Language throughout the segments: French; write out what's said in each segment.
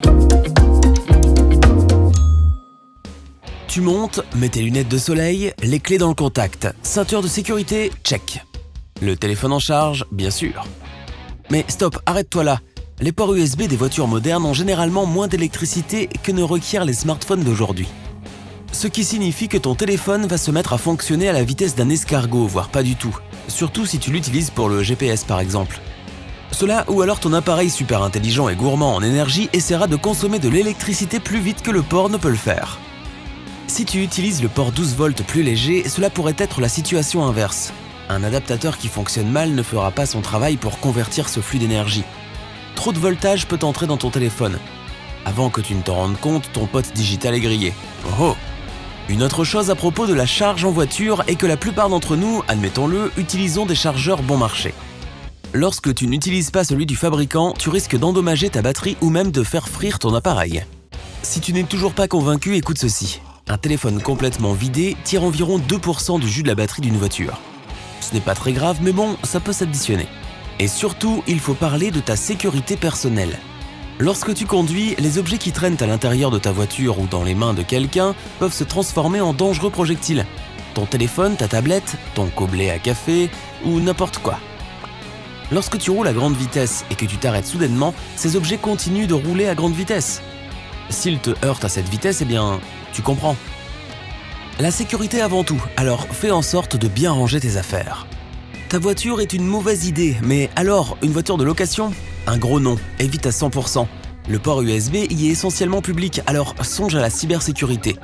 Tu montes, mets tes lunettes de soleil, les clés dans le contact, ceinture de sécurité, check. Le téléphone en charge, bien sûr. Mais stop, arrête-toi là. Les ports USB des voitures modernes ont généralement moins d'électricité que ne requièrent les smartphones d'aujourd'hui. Ce qui signifie que ton téléphone va se mettre à fonctionner à la vitesse d'un escargot, voire pas du tout. Surtout si tu l'utilises pour le GPS par exemple. Cela ou alors ton appareil super intelligent et gourmand en énergie essaiera de consommer de l'électricité plus vite que le port ne peut le faire. Si tu utilises le port 12 volts plus léger, cela pourrait être la situation inverse. Un adaptateur qui fonctionne mal ne fera pas son travail pour convertir ce flux d'énergie. Trop de voltage peut entrer dans ton téléphone. Avant que tu ne t'en rendes compte, ton pote digital est grillé. Oh! Une autre chose à propos de la charge en voiture est que la plupart d'entre nous, admettons-le, utilisons des chargeurs bon marché. Lorsque tu n'utilises pas celui du fabricant, tu risques d'endommager ta batterie ou même de faire frire ton appareil. Si tu n'es toujours pas convaincu, écoute ceci. Un téléphone complètement vidé tire environ 2% du jus de la batterie d'une voiture. Ce n'est pas très grave, mais bon, ça peut s'additionner. Et surtout, il faut parler de ta sécurité personnelle. Lorsque tu conduis, les objets qui traînent à l'intérieur de ta voiture ou dans les mains de quelqu'un peuvent se transformer en dangereux projectiles. Ton téléphone, ta tablette, ton gobelet à café ou n'importe quoi. Lorsque tu roules à grande vitesse et que tu t'arrêtes soudainement, ces objets continuent de rouler à grande vitesse. S'ils te heurtent à cette vitesse, eh bien, tu comprends. La sécurité avant tout, alors fais en sorte de bien ranger tes affaires. Ta voiture est une mauvaise idée, mais alors, une voiture de location ? Un gros non, évite à 100%. Le port USB y est essentiellement public, alors songe à la cybersécurité.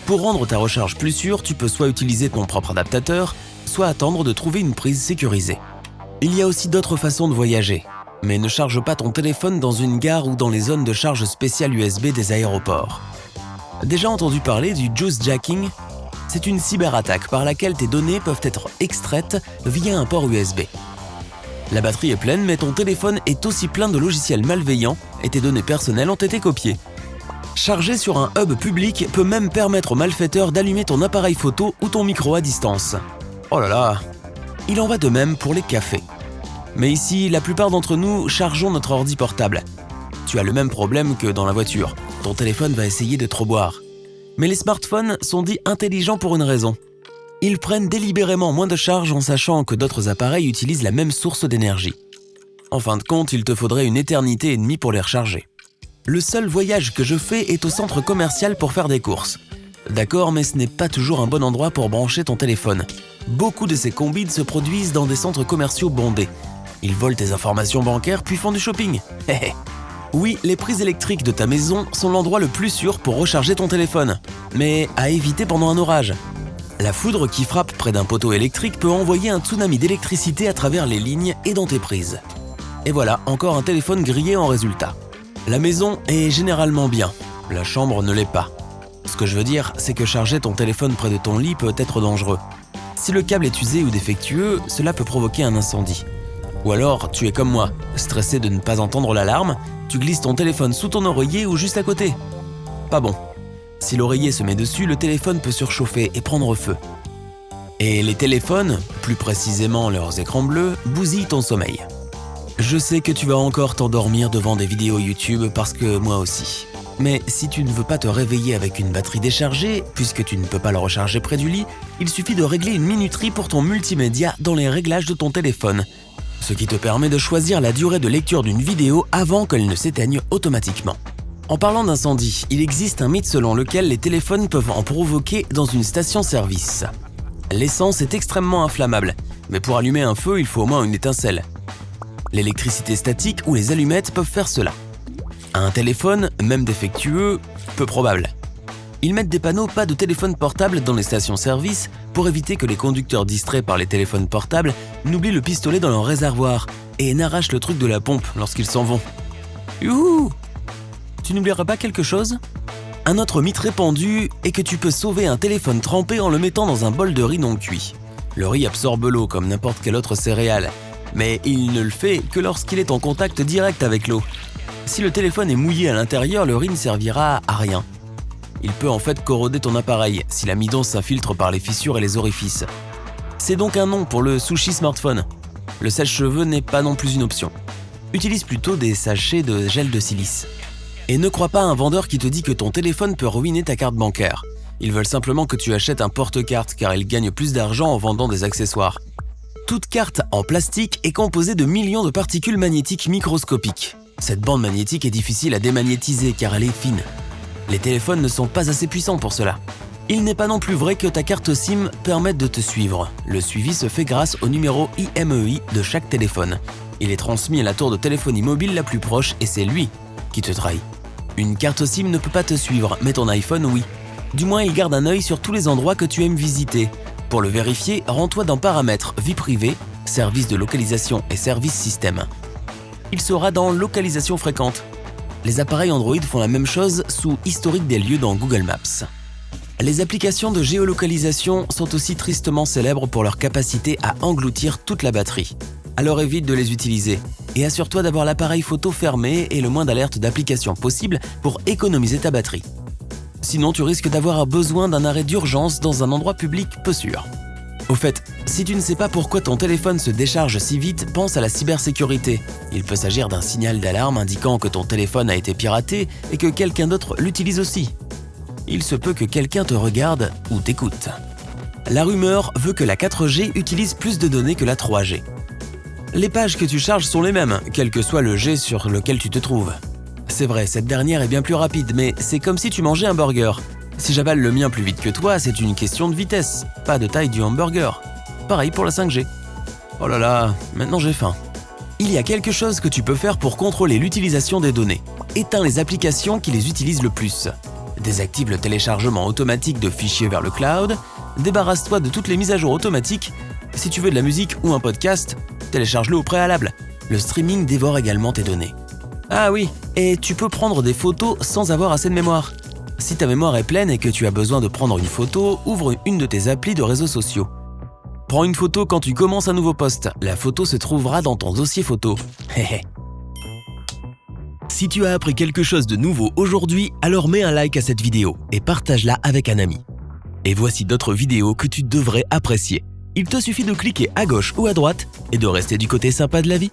Pour rendre ta recharge plus sûre, tu peux soit utiliser ton propre adaptateur, soit attendre de trouver une prise sécurisée. Il y a aussi d'autres façons de voyager, mais ne charge pas ton téléphone dans une gare ou dans les zones de charge spéciales USB des aéroports. Déjà entendu parler du juicejacking ? C'est une cyberattaque par laquelle tes données peuvent être extraites via un port USB. La batterie est pleine, mais ton téléphone est aussi plein de logiciels malveillants et tes données personnelles ont été copiées. Charger sur un hub public peut même permettre aux malfaiteurs d'allumer ton appareil photo ou ton micro à distance. Oh là là! Il en va de même pour les cafés. Mais ici, la plupart d'entre nous chargeons notre ordi portable. Tu as le même problème que dans la voiture. Ton téléphone va essayer de trop boire. Mais les smartphones sont dits intelligents pour une raison. Ils prennent délibérément moins de charge en sachant que d'autres appareils utilisent la même source d'énergie. En fin de compte, il te faudrait une éternité et demie pour les recharger. Le seul voyage que je fais est au centre commercial pour faire des courses. D'accord, mais ce n'est pas toujours un bon endroit pour brancher ton téléphone. Beaucoup de ces combines se produisent dans des centres commerciaux bondés. Ils volent tes informations bancaires puis font du shopping. Oui, les prises électriques de ta maison sont l'endroit le plus sûr pour recharger ton téléphone, mais à éviter pendant un orage. La foudre qui frappe près d'un poteau électrique peut envoyer un tsunami d'électricité à travers les lignes et dans tes prises. Et voilà, encore un téléphone grillé en résultat. La maison est généralement bien, la chambre ne l'est pas. Ce que je veux dire, c'est que charger ton téléphone près de ton lit peut être dangereux. Si le câble est usé ou défectueux, cela peut provoquer un incendie. Ou alors, tu es comme moi, stressé de ne pas entendre l'alarme, tu glisses ton téléphone sous ton oreiller ou juste à côté. Pas bon. Si l'oreiller se met dessus, le téléphone peut surchauffer et prendre feu. Et les téléphones, plus précisément leurs écrans bleus, bousillent ton sommeil. Je sais que tu vas encore t'endormir devant des vidéos YouTube parce que moi aussi. Mais si tu ne veux pas te réveiller avec une batterie déchargée, puisque tu ne peux pas le recharger près du lit, il suffit de régler une minuterie pour ton multimédia dans les réglages de ton téléphone. Ce qui te permet de choisir la durée de lecture d'une vidéo avant qu'elle ne s'éteigne automatiquement. En parlant d'incendie, il existe un mythe selon lequel les téléphones peuvent en provoquer dans une station-service. L'essence est extrêmement inflammable, mais pour allumer un feu, il faut au moins une étincelle. L'électricité statique ou les allumettes peuvent faire cela. Un téléphone, même défectueux, peu probable. Ils mettent des panneaux « Pas de téléphone portable » dans les stations-service pour éviter que les conducteurs distraits par les téléphones portables n'oublient le pistolet dans leur réservoir et n'arrachent le truc de la pompe lorsqu'ils s'en vont. Youhou! Tu n'oublieras pas quelque chose ? Un autre mythe répandu est que tu peux sauver un téléphone trempé en le mettant dans un bol de riz non cuit. Le riz absorbe l'eau comme n'importe quelle autre céréale, mais il ne le fait que lorsqu'il est en contact direct avec l'eau. Si le téléphone est mouillé à l'intérieur, le riz ne servira à rien. Il peut en fait corroder ton appareil si l'amidon s'infiltre par les fissures et les orifices. C'est donc un non pour le sushi smartphone. Le sèche-cheveux n'est pas non plus une option. Utilise plutôt des sachets de gel de silice. Et ne crois pas à un vendeur qui te dit que ton téléphone peut ruiner ta carte bancaire. Ils veulent simplement que tu achètes un porte-carte car ils gagnent plus d'argent en vendant des accessoires. Toute carte en plastique est composée de millions de particules magnétiques microscopiques. Cette bande magnétique est difficile à démagnétiser car elle est fine. Les téléphones ne sont pas assez puissants pour cela. Il n'est pas non plus vrai que ta carte SIM permette de te suivre. Le suivi se fait grâce au numéro IMEI de chaque téléphone. Il est transmis à la tour de téléphonie mobile la plus proche et c'est lui qui te trahit. Une carte SIM ne peut pas te suivre, mais ton iPhone oui. Du moins, il garde un œil sur tous les endroits que tu aimes visiter. Pour le vérifier, rends-toi dans Paramètres, Vie privée, Services de localisation et Services système. Il sera dans Localisation fréquente. Les appareils Android font la même chose sous Historique des lieux dans Google Maps. Les applications de géolocalisation sont aussi tristement célèbres pour leur capacité à engloutir toute la batterie. Alors évite de les utiliser et assure-toi d'avoir l'appareil photo fermé et le moins d'alertes d'application possible pour économiser ta batterie. Sinon, tu risques d'avoir besoin d'un arrêt d'urgence dans un endroit public peu sûr. Au fait, si tu ne sais pas pourquoi ton téléphone se décharge si vite, pense à la cybersécurité. Il peut s'agir d'un signal d'alarme indiquant que ton téléphone a été piraté et que quelqu'un d'autre l'utilise aussi. Il se peut que quelqu'un te regarde ou t'écoute. La rumeur veut que la 4G utilise plus de données que la 3G. Les pages que tu charges sont les mêmes, quel que soit le G sur lequel tu te trouves. C'est vrai, cette dernière est bien plus rapide, mais c'est comme si tu mangeais un burger. Si j'avale le mien plus vite que toi, c'est une question de vitesse, pas de taille du hamburger. Pareil pour la 5G. Oh là là, maintenant j'ai faim. Il y a quelque chose que tu peux faire pour contrôler l'utilisation des données. Éteins les applications qui les utilisent le plus. Désactive le téléchargement automatique de fichiers vers le cloud. Débarrasse-toi de toutes les mises à jour automatiques. Si tu veux de la musique ou un podcast, télécharge-le au préalable. Le streaming dévore également tes données. Ah oui, et tu peux prendre des photos sans avoir assez de mémoire. Si ta mémoire est pleine et que tu as besoin de prendre une photo, ouvre une de tes applis de réseaux sociaux. Prends une photo quand tu commences un nouveau post. La photo se trouvera dans ton dossier photo. Si tu as appris quelque chose de nouveau aujourd'hui, alors mets un like à cette vidéo et partage-la avec un ami. Et voici d'autres vidéos que tu devrais apprécier. Il te suffit de cliquer à gauche ou à droite et de rester du côté sympa de la vie.